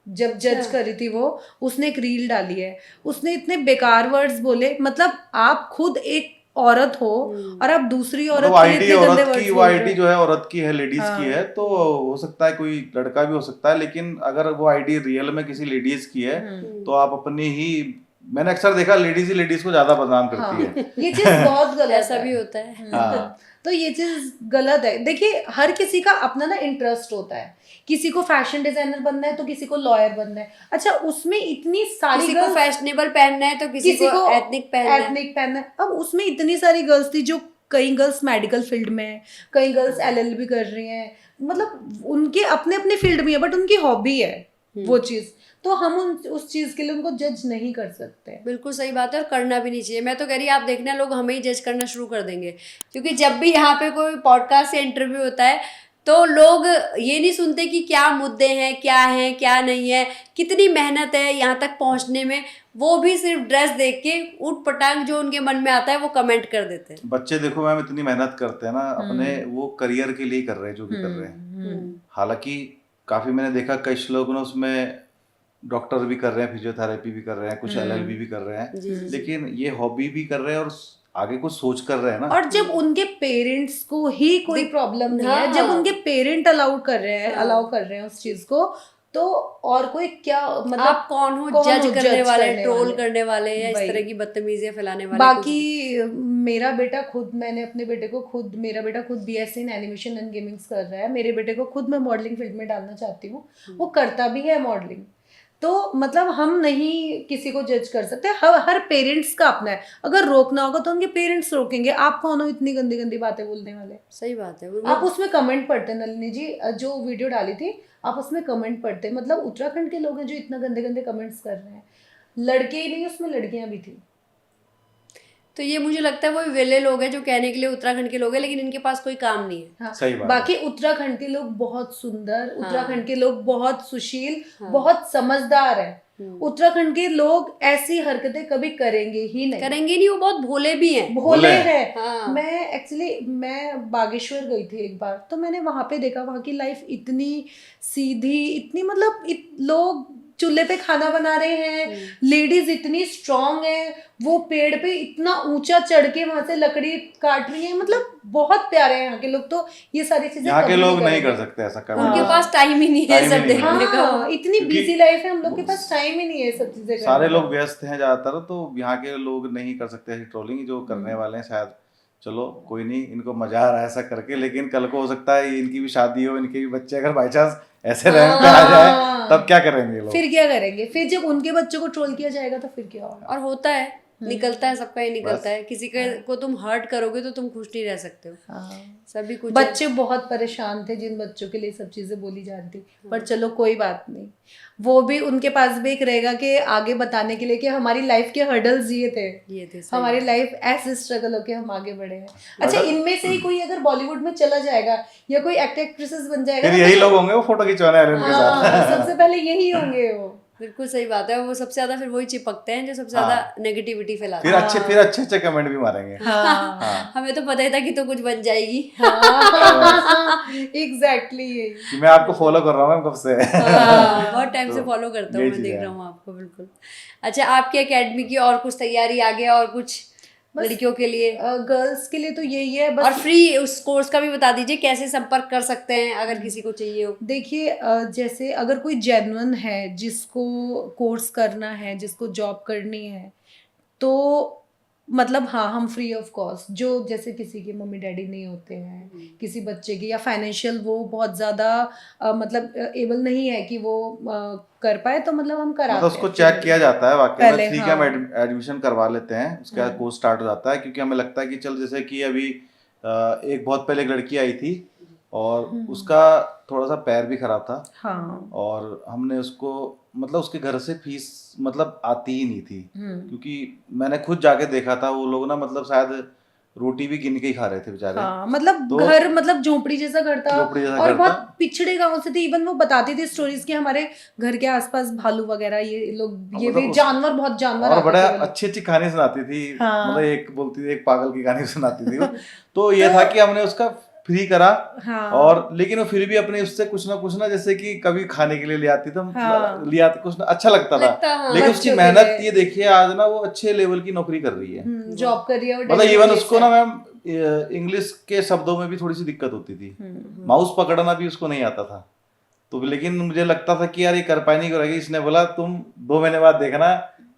जब जज करी थी वो, उसने एक रील डाली है, उसने इतने बेकार वर्ड्स बोले। मतलब आप खुद एक औरत हो और आप दूसरी औरत मतलब के लिए इतने गंदे वर्ड्स वो बोल रहे आईडी हो। जो है औरत की है, लेडीज की है, तो हो सकता है कोई लड़का भी हो सकता है, लेकिन अगर वो आईडी रियल में किसी लेडीज की है, तो आप अपनी ही, मैंने अक्सर देखा लेडीज ही लेडीज को ज्यादा बदनाम करती है। ये चीज बहुत गलत ऐसा है। भी होता है। हाँ। तो ये चीज गलत है। देखिए हर किसी का अपना ना इंटरेस्ट होता है, किसी को फैशन डिजाइनर बनना है तो किसी को लॉयर बनना है। अच्छा उसमें इतनी सारी किसी को फैशनेबल पहनना है तो किसी को एथनिक पहनना है। अब उसमें इतनी सारी गर्ल्स थी, जो कई गर्ल्स मेडिकल फील्ड में है, कई गर्ल्स एलएलबी कर रही हैं, मतलब उनके अपने अपने फील्ड में है, बट उनकी हॉबी है वो चीज, तो हम उस चीज के लिए उनको जज नहीं कर सकते। बिल्कुल सही बात है, और करना भी नहीं चाहिए। मैं तो कह रही, आप देखना लोग हमें ही जज करना शुरू कर देंगे, क्योंकि जब भी यहाँ पे कोई पॉडकास्ट या इंटरव्यू होता है तो लोग ये नहीं सुनते कि क्या मुद्दे हैं, क्या नहीं है, कितनी मेहनत है यहाँ तक पहुँचने में। वो भी सिर्फ ड्रेस देख के उठ पटांग जो उनके मन में आता है वो कमेंट कर देते हैं। बच्चे देखो मैम इतनी मेहनत करते हैं ना, अपने वो करियर के लिए कर रहे हैं जो भी कर रहे हैं। हालांकि काफी मैंने देखा कई लोग ना उसमें डॉक्टर भी कर रहे हैं, फिजियोथेरेपी भी कर रहे हैं, कुछ एलएलबी भी कर रहे हैं, लेकिन ये हॉबी भी कर रहे हैं और आगे कुछ सोच कर रहे हैं ना। और जब उनके पेरेंट्स को ही कोई प्रॉब्लम नहीं है, जब उनके पेरेंट अलाउ कर रहे हैं उस चीज को, तो और कोई क्या, मतलब आप कौन हो जज करने वाले, ट्रोल करने वाले या इस तरह की बदतमीजियां फैलाने वाले। बाकी मेरा बेटा खुद, मैंने अपने बेटे को खुद, मेरा बेटा खुद BSc in animation and gamings कर रहा है, मेरे बेटे को खुद मैं मॉडलिंग फील्ड में डालना चाहती हूँ, वो करता भी है मॉडलिंग। तो मतलब हम नहीं किसी को जज कर सकते, हर पेरेंट्स का अपना है। अगर रोकना होगा तो उनके पेरेंट्स रोकेंगे, आप कौन हो इतनी गंदी गंदी बातें बोलने वाले। सही बात है। आप उसमें कमेंट पढ़ते, नलिनी जी जो वीडियो डाली थी आप उसमें कमेंट पढ़ते, मतलब उत्तराखंड के लोग हैं जो इतना गंदे गंदे कमेंट्स कर रहे हैं, लड़के ही नहीं उसमें लड़कियां भी थी। तो ये मुझे लगता है वो वेले लोग हैं जो कहने के लिए उत्तराखंड के लोग हैं, लेकिन इनके पास कोई काम नहीं है। हाँ, सही बात बाकी उत्तराखंड के लोग बहुत सुंदर, उत्तराखंड के लोग बहुत सुशील, बहुत समझदार है। उत्तराखंड के लोग ऐसी हरकतें कभी करेंगे ही नहीं, वो बहुत भोले भी हैं। भोले हैं। मैं बागेश्वर गई थी एक बार, तो मैंने वहां पे देखा वहां की लाइफ इतनी सीधी, इतनी मतलब लोग चूल्हे पे खाना बना रहे हैं, लेडीज इतनी स्ट्रांग है, वो पेड़ पे इतना ऊंचा चढ़ के वहां से लकड़ी काट रही है, मतलब बहुत प्यारे हैं यहाँ के लोग। तो ये सारी चीजें यहाँ के लोग नहीं कर सकते ऐसा करना, उनके पास टाइम ही नहीं है सब देखने का। इतनी बिजी लाइफ है, हम लोग के पास टाइम ही नहीं है सब चीजें। सारे लोग व्यस्त हैं ज्यादातर, तो यहाँ के लोग नहीं कर सकते ऐसी ट्रोलिंग जो करने वाले हैं। शायद चलो कोई नहीं, इनको मजा आ रहा है ऐसा करके, लेकिन कल को हो सकता है इनकी भी शादी हो, इनके भी बच्चे अगर बाई चांस ऐसे रैंक पे आ जाए, तब क्या करेंगे लोग? फिर क्या करेंगे? फिर जब उनके बच्चों को ट्रोल किया जाएगा तो फिर क्या होगा? और होता है, निकलता है, सबका ही निकलता है। किसी को तुम हर्ट करोगे तो तुम खुश नहीं रह सकते हो। सभी कुछ बच्चे बहुत परेशान थे जिन बच्चों के लिए सब चीजें बोली जाती, पर चलो कोई बात नहीं, वो भी उनके पास भी एक रहेगा कि आगे बताने के लिए कि हमारी लाइफ के हर्डल्स ये थे हमारी लाइफ ऐसे स्ट्रगल होके हम आगे बढ़े हैं। अच्छा, इनमें से ही कोई अगर बॉलीवुड में चला जाएगा या कोई एक्ट्रेसेस बन जाएगा, फिर यही लोग होंगे वो फोटो खिंचवाने वाले उनके साथ। सबसे पहले यही होंगे वो। बिल्कुल सही बात है। वो सबसे ज्यादा फिर वही चिपकते हैं जो सबसे ज्यादा नेगेटिविटी फैलाते हैं। फिर अच्छे कमेंट भी मारेंगे। हमें तो पता ही था कि तो कुछ बन जाएगी। एग्जैक्टली यही कि मैं आपको फॉलो कर रहा हूँ कब से। बहुत टाइम से फॉलो करता हूँ, मैं देख रहा हूँ आपको। बिल्कुल। अच्छा, आपकी एकेडमी की और कुछ तैयारी आगे, और कुछ लड़कियों के लिए? गर्ल्स के लिए तो यही है बस। और फ्री उस कोर्स का भी बता दीजिए, कैसे संपर्क कर सकते हैं अगर किसी को चाहिए हो? देखिए, जैसे अगर कोई जेन्युइन है जिसको कोर्स करना है, जिसको जॉब करनी है, तो मतलब हाँ, हम फ्री ऑफ कॉस्ट, जो जैसे किसी के मम्मी डैडी नहीं होते हैं, किसी बच्चे की या फाइनेंशियल वो बहुत ज़्यादा मतलब एबल नहीं है कि वो कर पाए, तो मतलब हम कराते हैं। उसको चेक किया जाता है वाकई में, ठीक है, हम एडमिशन करवा लेते हैं, उसके बाद कोर्स स्टार्ट हो जाता है। क्योंकि हमें लगता है कि चल, जैसे कि अभी एक बहुत पहले एक लड़की आई थी और उसका थोड़ा सा पैर भी खराब था। हाँ। और हमने उसको मतलब उसके घर से फीस मतलब आती ही नहीं थी, क्योंकि मैंने खुद जाके देखा था, वो लोग ना मतलब शायद रोटी भी गिन के ही खा रहे थे बेचारे। हाँ, मतलब तो घर मतलब झोपड़ी जैसा घर था, और बहुत पिछड़े गांव से थे। इवन वो बताती थी स्टोरीज कि हमारे घर के आसपास भालू वगैरह, ये लोग, ये भी जानवर, बहुत जानवर और बड़ा अच्छी कहानी सुनाती थी। मतलब एक बोलती थी, एक पागल की कहानी सुनाती थी। तो ये था कि हमने उसका फ्री करा। और लेकिन वो फिर भी अपने उससे कुछ ना जैसे कि कभी खाने के लिए ले आती, तो ले आती, कुछ ना अच्छा लगता था। लेकिन उसकी मेहनत ये देखिए, आज ना वो अच्छे लेवल की नौकरी कर रही है, जॉब कर रही है। मतलब इवन उसको ना मैम इंग्लिश के शब्दों में भी थोड़ी सी दिक्कत होती थी, माउस पकड़ना भी उसको नहीं आता था। तो लेकिन मुझे लगता था कि यार ये कर पाई नहीं करेगी। इसने बोला तुम 2 महीने बाद देखना,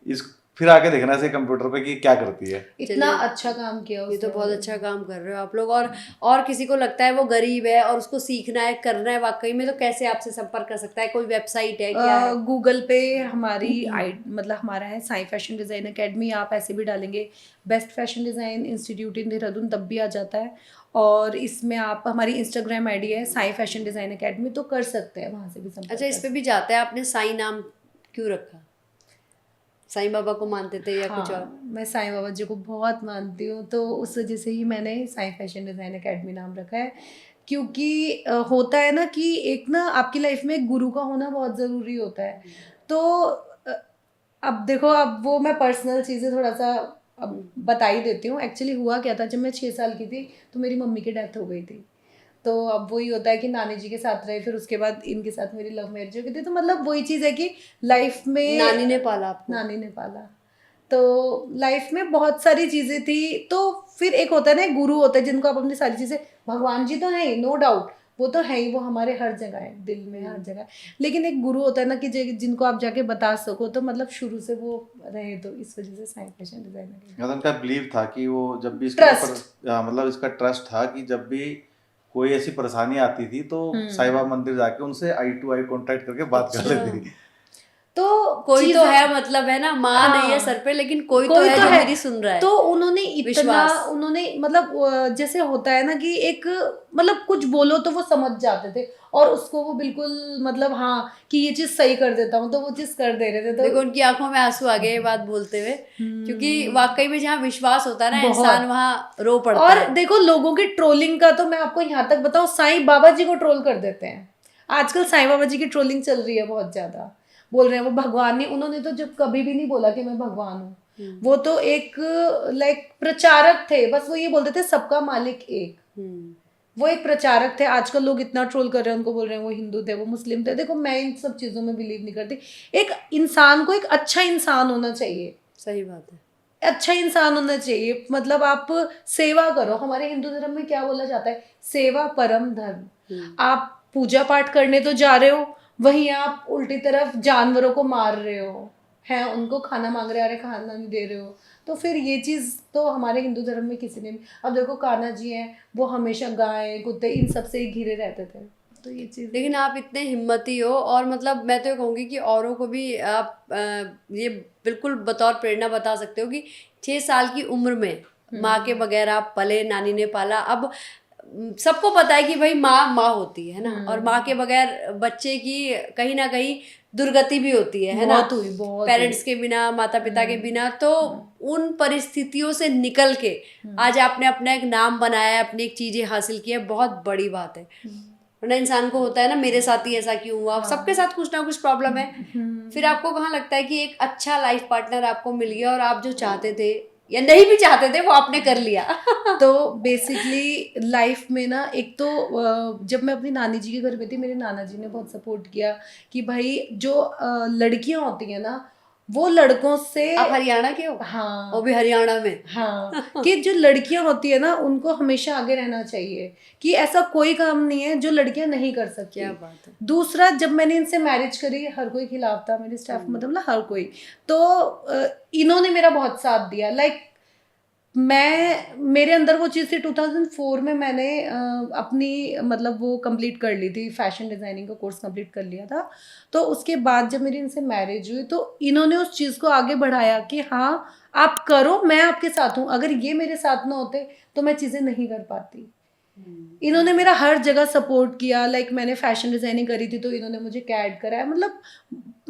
इस फिर आके देखना से कंप्यूटर पे कि क्या करती है। इतना अच्छा काम किया उसने। ये तो बहुत अच्छा काम कर रहे हो आप लोग। और किसी को लगता है वो गरीब है और उसको सीखना है, करना है वाकई में, तो कैसे आपसे संपर्क कर सकता है? कोई वेबसाइट है, क्या है? गूगल पे हमारी मतलब हमारा है साई फैशन डिज़ाइन एकेडमी। आप ऐसे भी डालेंगे बेस्ट फैशन डिज़ाइन इंस्टीट्यूट इन देहरादून, तब भी आ जाता है। और इसमें आप, हमारी इंस्टाग्राम आईडी है साई फैशन डिज़ाइन एकेडमी, तो कर सकते हैं वहाँ से भी संपर्क। अच्छा, इस पे भी जाता है। आपने साई नाम क्यों रखा? साईं बाबा को मानते थे या कुछ और? मैं साईं बाबा जी को बहुत मानती हूँ, तो उस वजह से ही मैंने साई फैशन डिज़ाइन एकेडमी नाम रखा है। क्योंकि होता है ना कि एक ना आपकी लाइफ में गुरु का होना बहुत ज़रूरी होता है। तो अब देखो, अब वो मैं पर्सनल चीज़ें थोड़ा सा अब बता ही देती हूँ। एक्चुअली हुआ क्या था, जब मैं 6 साल की थी तो मेरी मम्मी की डेथ हो गई थी। तो अब वही होता है कि नानी जी के साथ रहे, फिर उसके बाद इनके साथ मेरी लव मैरिज हो गई थी। तो मतलब वही चीज़ है कि लाइफ में नानी ने पाला आपको? नानी ने पाला। तो लाइफ में बहुत सारी चीजें थी। तो फिर एक होता है ना, एक गुरु होता है जिनको आप अपनी सारी चीजें, भगवान जी तो है नो डाउट, वो तो है ही, वो हमारे हर जगह है, दिल में हर जगह, लेकिन एक गुरु होता है ना कि जिनको आप जाके बता सको, तो मतलब शुरू से वो रहे, तो इस वजह से साई फैशन डिजाइनर। मतलब उनका बिलीव था कि वो जब भी मतलब इसका ट्रस्ट था कि जब भी कोई ऐसी परेशानी आती थी तो साईं बाबा मंदिर जाके उनसे आई टू आई कांटेक्ट करके बात कर लेती थी। तो कोई तो है, मतलब है ना, माँ नहीं है सर पे, लेकिन कोई तो है जो मेरी सुन रहा है। तो उन्होंने इतना, उन्होंने मतलब जैसे होता है ना कि एक मतलब कुछ बोलो तो वो समझ जाते थे, और उसको वो बिल्कुल मतलब हाँ कि ये चीज सही कर देता हूँ, तो वो चीज कर दे रहे थे। तो देखो उनकी आंखों में आंसू आ गए ये बात बोलते हुए, क्योंकि वाकई में जहाँ विश्वास होता है ना इंसान, वहाँ रो पड़ता है। और देखो लोगों की ट्रोलिंग का तो मैं आपको यहाँ तक बताऊं, साईं बाबा जी को ट्रोल कर देते हैं आजकल। साईं बाबा जी की ट्रोलिंग चल रही है बहुत ज्यादा, बोल रहे हैं वो भगवान नहीं, उन्होंने तो जब कभी भी नहीं बोला कि मैं भगवान हूँ, वो तो एक लाइक प्रचारक थे, बस वो ये बोलते थे सबका मालिक एक, वो एक प्रचारक थे। आजकल लोग इतना ट्रोल कर रहे हैं उनको, बोल रहे हैं वो हिंदू थे, वो मुस्लिम थे। देखो मैं इन सब चीजों में बिलीव नहीं करती। एक इंसान को एक अच्छा इंसान होना चाहिए। सही बात है, अच्छा इंसान होना चाहिए, मतलब आप सेवा करो। हमारे हिंदू धर्म में क्या बोला जाता है, सेवा परम धर्म। आप पूजा पाठ करने तो जा रहे हो, वहीं आप उल्टी तरफ जानवरों को मार रहे हो, हैं उनको खाना मांग रहे हो, अरे खाना नहीं दे रहे हो, तो फिर ये चीज़ तो हमारे हिंदू धर्म में किसी ने, अब देखो कान्हा जी हैं, वो हमेशा गाय कुत्ते इन सब से ही घिरे रहते थे। तो ये चीज़, लेकिन आप इतने हिम्मती हो, और मतलब मैं तो ये कहूँगी कि औरों को भी आप ये बिल्कुल बतौर प्रेरणा बता सकते हो कि 6 साल की उम्र में माँ के बगैर आप पले, नानी ने पाला। अब सबको पता है कि भाई माँ होती है ना, और माँ के बगैर बच्चे की कहीं ना कहीं दुर्गति भी होती है ना, पेरेंट्स के बिना, माता पिता के बिना। तो उन परिस्थितियों से निकल के आज आपने अपना एक नाम बनाया है, अपनी एक चीजें हासिल की है, बहुत बड़ी बात है। वरना इंसान को होता है ना, मेरे साथ ही ऐसा क्यों हुआ, सबके साथ कुछ ना कुछ प्रॉब्लम है। फिर आपको कहाँ लगता है कि एक अच्छा लाइफ पार्टनर आपको मिल गया, और आप जो चाहते थे या नहीं भी चाहते थे वो आपने कर लिया। तो बेसिकली लाइफ में ना, एक तो जब मैं अपनी नानी जी के घर में थी, मेरे नाना जी ने बहुत सपोर्ट किया कि भाई जो लड़कियां होती हैं ना, वो लड़कों से, आप हरियाणा के हो? हाँ, वो भी हरियाणा में, हाँ, कि जो लड़कियां होती है ना उनको हमेशा आगे रहना चाहिए, कि ऐसा कोई काम नहीं है जो लड़कियां नहीं कर सकती। क्या बात है। दूसरा, जब मैंने इनसे मैरिज करी, हर कोई खिलाफ था, मेरे स्टाफ मतलब ना हर कोई, तो इन्होंने मेरा बहुत साथ दिया। लाइक मेरे अंदर वो चीज़ थी। 2004 में मैंने अपनी मतलब वो कंप्लीट कर ली थी, फैशन डिज़ाइनिंग का कोर्स कंप्लीट कर लिया था। तो उसके बाद जब मेरी इनसे मैरिज हुई, तो इन्होंने उस चीज़ को आगे बढ़ाया कि हाँ आप करो, मैं आपके साथ हूँ। अगर ये मेरे साथ ना होते तो मैं चीज़ें नहीं कर पाती। इन्होंने मेरा हर जगह सपोर्ट किया। लाइक मैंने फैशन डिज़ाइनिंग करी थी तो इन्होंने मुझे कैड कराया, मतलब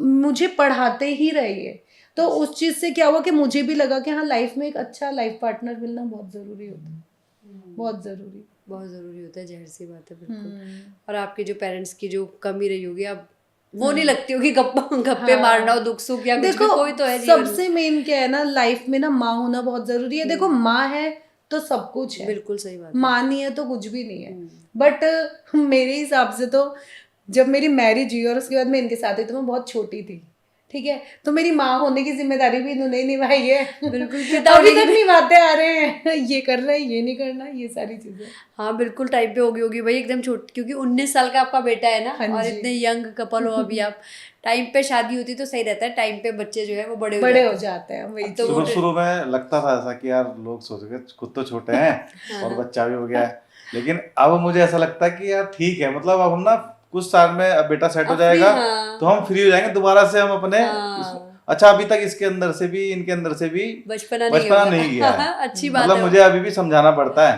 मुझे पढ़ाते ही रहे। तो उस चीज़ से क्या हुआ कि मुझे भी लगा कि हाँ लाइफ में एक अच्छा लाइफ पार्टनर मिलना बहुत ज़रूरी होता है, बहुत ज़रूरी होता है, जाहिर सी बात है, बिल्कुल। और आपके जो पेरेंट्स की जो कमी रही होगी, अब वो नहीं लगती होगी गप्पे मारना हो, दुख सुख या कुछ भी, कोई तो है जीवन में। सबसे मेन क्या है ना, लाइफ में ना माँ होना बहुत ज़रूरी है। देखो माँ है तो सब कुछ है, बिल्कुल सही बात। माँ नहीं है तो कुछ भी नहीं है। बट मेरे हिसाब से तो जब मेरी मैरिज हुई और उसके बाद मैं इनके साथ हुई, तो मैं बहुत छोटी थी, ठीक है, तो मेरी माँ होने की जिम्मेदारी भी इन्होंने निभाई है। बिल्कुल, अभी तक निभाते आ रहे हैं, ये कर रहे हैं, ये नहीं करना, ये सारी चीजें। हाँ बिल्कुल, टाइम पे होगी भाई, एकदम छोटी, क्योंकि 19 साल का आपका बेटा है ना, और इतने यंग कपल हो अभी आप। टाइम पे शादी होती तो सही रहता है, टाइम पे बच्चे जो है वो बड़े हो जाते हैं। वही तो शुरू में लगता था ऐसा कि यार लोग सोच रहे खुद तो छोटे हैं और बच्चा भी हो गया है, लेकिन अब मुझे ऐसा लगता है कि यार ठीक है, मतलब अब हम ना कुछ साल में अब बेटा सेट हो जाएगा, तो हम फ्री हो जाएंगे दोबारा से, हम अपने अच्छा अभी तक इसके अंदर से भी, इनके अंदर से भी बचपना नहीं गया है। अच्छी बात मतलब है, मुझे अभी भी समझाना पड़ता है।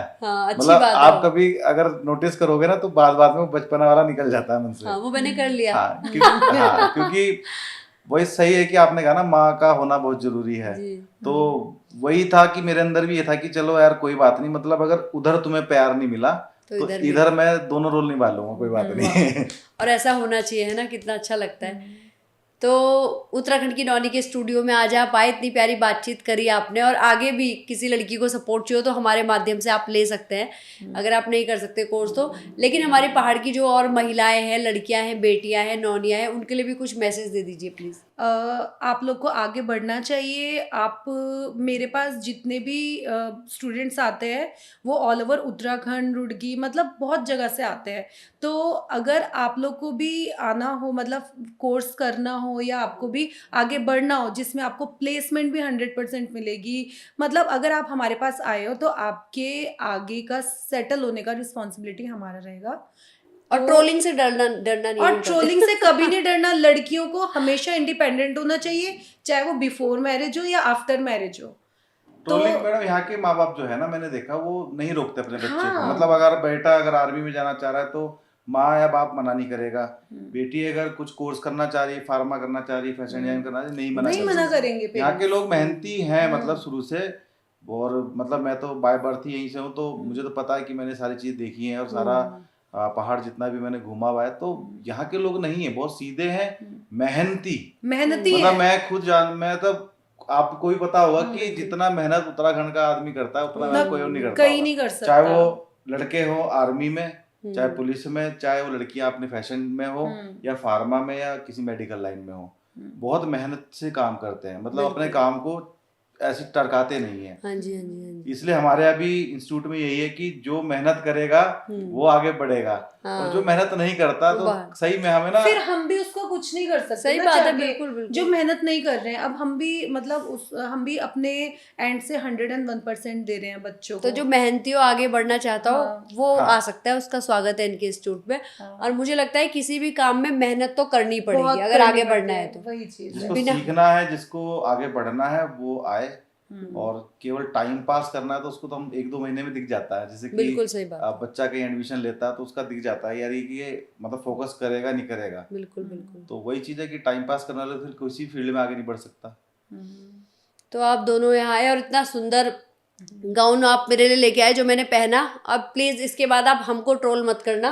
मतलब आप कभी अगर नोटिस करोगे ना, तो बाद में वो बचपना वाला निकल जाता है मन से। वो मैंने कर लिया। क्योंकि वही सही है कि आपने कहा ना, माँ का होना बहुत जरूरी है। तो वही था कि मेरे अंदर भी ये था कि चलो यार कोई बात नहीं, मतलब अगर उधर तुम्हें प्यार नहीं मिला तो इधर मैं दोनों रोल निभा लूंगा, कोई बात नहीं। और ऐसा होना चाहिए, है ना, कितना अच्छा लगता है। तो उत्तराखंड की नौनी के स्टूडियो में आज आप आए, इतनी प्यारी बातचीत करी आपने, और आगे भी किसी लड़की को सपोर्ट चाहिए तो हमारे माध्यम से आप ले सकते हैं, अगर आप नहीं कर सकते कोर्स तो। लेकिन हमारे पहाड़ की जो और महिलाएं हैं, लड़कियां हैं, बेटियां हैं, नौनियां हैं, उनके लिए भी कुछ मैसेज दे दीजिए प्लीज़। आप लोग को आगे बढ़ना चाहिए। आप मेरे पास जितने भी स्टूडेंट्स आते हैं वो ऑल ओवर उत्तराखंड, रुड़की, मतलब बहुत जगह से आते हैं। तो अगर आप लोग को भी आना हो, मतलब कोर्स करना हो, या आपको भी आगे बढ़ना हो जिसमें आपको प्लेसमेंट भी 100% मिलेगी, मतलब अगर आप हमारे पास आए हो तो आपके आगे का सेटल होने का रिस्पॉन्सिबिलिटी हमारा रहेगा। और ट्रोलिंग से डरना नहीं और होता। ट्रोलिंग से कभी नहीं डरना। लड़कियों को हमेशा इंडिपेंडेंट होना चाहिए, चाहे वो बिफोर मैरिज हो या आफ्टर मैरिज हो। ट्रोलिंग मैडम यहाँ के माँ बाप जो है ना, मैंने देखा वो नहीं रोकते अपने बच्चे को। हाँ। मतलब अगर बेटा अगर आर्मी में जाना चाह रहा है तो माँ या बाप मना नहीं करेगा। बेटी अगर कुछ कोर्स करना चाह रही है, फार्मा करना चाह रही है, फैशन डिजाइन करना चाह रही है, नहीं मना करेंगे। यहाँ के लोग मेहनती हैं, मतलब शुरू से। और मतलब मैं तो बाय बर्थ ही यहीं से हूँ, तो मुझे तो पता है कि मैंने सारी चीज देखी है, और सारा पहाड़ जितना भी मैंने घूमा हुआ है, तो यहाँ के लोग नहीं है, बहुत सीधे हैं, मेहनती मतलब है। मैं खुद मैं तब आपको भी पता होगा कि जितना मेहनत उत्तराखंड का आदमी करता है उतना मेहनत कोई और नहीं करता, कहीं नहीं कर सकता। चाहे वो लड़के हो आर्मी में, चाहे पुलिस में, चाहे वो लड़कियां अपने फैशन में हो, या फार्मा में, या किसी मेडिकल लाइन में हो, बहुत मेहनत से काम करते हैं। मतलब अपने काम को ऐसे टरकाते नहीं है। हाँ जी, हाँ जी, हाँ जी। इसलिए हमारे अभी इंस्टीट्यूट में यही है कि जो मेहनत करेगा वो आगे बढ़ेगा, और जो मेहनत नहीं करता तो सही में हमें ना, फिर हम भी उसको कुछ नहीं कर सकते। सही ना, बात है, चाहे बिल्कुल बिल्कुल। जो मेहनत नहीं कर रहे हैं, अब हम भी मतलब हम भी अपने एंड से 101% दे रहे हैं बच्चों को। तो जो मेहनती हो, आगे बढ़ना चाहता हो, वो आ सकता है, उसका स्वागत है इनके इंस्टीट्यूट में। और मुझे लगता है किसी भी काम में मेहनत तो करनी पड़ेगी अगर आगे बढ़ना है तो। वही चीज जिसको सीखना है, जिसको आगे बढ़ना है, वो आए। और केवल टाइम पास करना है तो उसको तो हम 1-2 महीने में दिख जाता है। जैसे कि बिल्कुल सही बात। बच्चा कहीं एडमिशन लेता है तो उसका दिख जाता है यार ये मतलब फोकस करेगा नहीं करेगा। बिल्कुल बिल्कुल। तो वही चीज है कि टाइम पास करने वाले फिर किसी फील्ड में आगे नहीं बढ़ सकता। तो आप दोनों यहाँ आए और इतना सुंदर गाउन आप मेरे लिए लेके आए जो मैंने पहना। अब प्लीज इसके बाद आप हमको ट्रोल मत करना।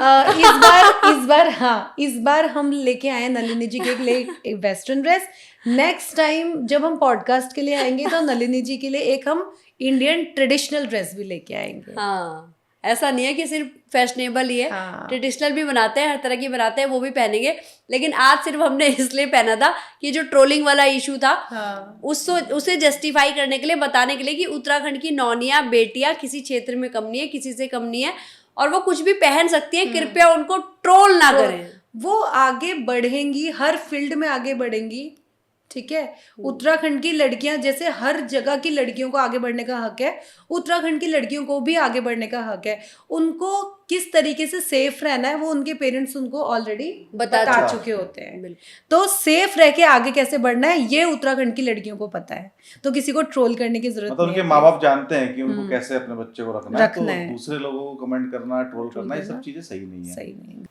इस बार हम लेके आए नलिनी जी के लिए एक वेस्टर्न ड्रेस। नेक्स्ट टाइम जब हम पॉडकास्ट के लिए आएंगे तो नलिनी जी के लिए एक हम इंडियन ट्रेडिशनल ड्रेस भी लेके आएंगे। हाँ, ऐसा नहीं है कि सिर्फ फैशनेबल ही है, ट्रेडिशनल भी बनाते हैं, हर तरह की बनाते हैं, वो भी पहनेंगे। लेकिन आज सिर्फ हमने इसलिए पहना था कि जो ट्रोलिंग वाला इशू था उसे जस्टिफाई करने के लिए, बताने के लिए कि उत्तराखंड की नौनियां, बेटियां किसी क्षेत्र में कम नहीं है, किसी से कम नहीं है, और वो कुछ भी पहन सकती हैं। कृपया उनको ट्रोल ना करें। वो आगे बढ़ेंगी, हर फील्ड में आगे बढ़ेंगी। ठीक है, उत्तराखंड की लड़कियां, जैसे हर जगह की लड़कियों को आगे बढ़ने का हक है, उत्तराखंड की लड़कियों को भी आगे बढ़ने का हक है। उनको किस तरीके से सेफ रहना है वो उनके पेरेंट्स उनको ऑलरेडी बता चुके होते हैं। तो सेफ रह के आगे कैसे बढ़ना है ये उत्तराखंड की लड़कियों को पता है, तो किसी को ट्रोल करने की जरूरत मतलब नहीं उनके है। माँ बाप जानते हैं कि उनको कैसे अपने बच्चे को रखना रखना है, है। तो दूसरे लोगों को कमेंट करना, ट्रोल करना, ये सब चीजें सही नहीं है। सही नहीं।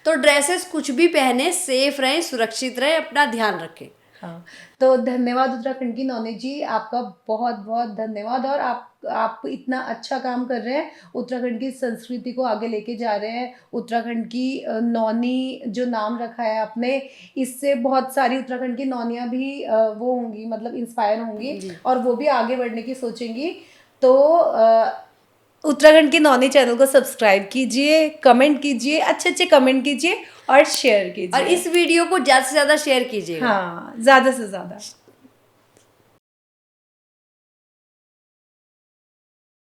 तो ड्रेसेस कुछ भी पहने, सेफ रहें, सुरक्षित रहें, अपना ध्यान रखें। हाँ, तो धन्यवाद उत्तराखंड की नौनी जी, आपका बहुत बहुत धन्यवाद। और आप इतना अच्छा काम कर रहे हैं, उत्तराखंड की संस्कृति को आगे लेके जा रहे हैं। उत्तराखंड की नौनी जो नाम रखा है आपने, इससे बहुत सारी उत्तराखंड की नौनियां भी वो होंगी, मतलब इंस्पायर होंगी और वो भी आगे बढ़ने की सोचेंगी। तो उत्तराखंड की नौनी चैनल को सब्सक्राइब कीजिए, कमेंट कीजिए, अच्छे कमेंट कीजिए और शेयर कीजिए, और इस वीडियो को ज़्यादा से ज़्यादा शेयर कीजिए। हाँ, ज़्यादा से ज़्यादा।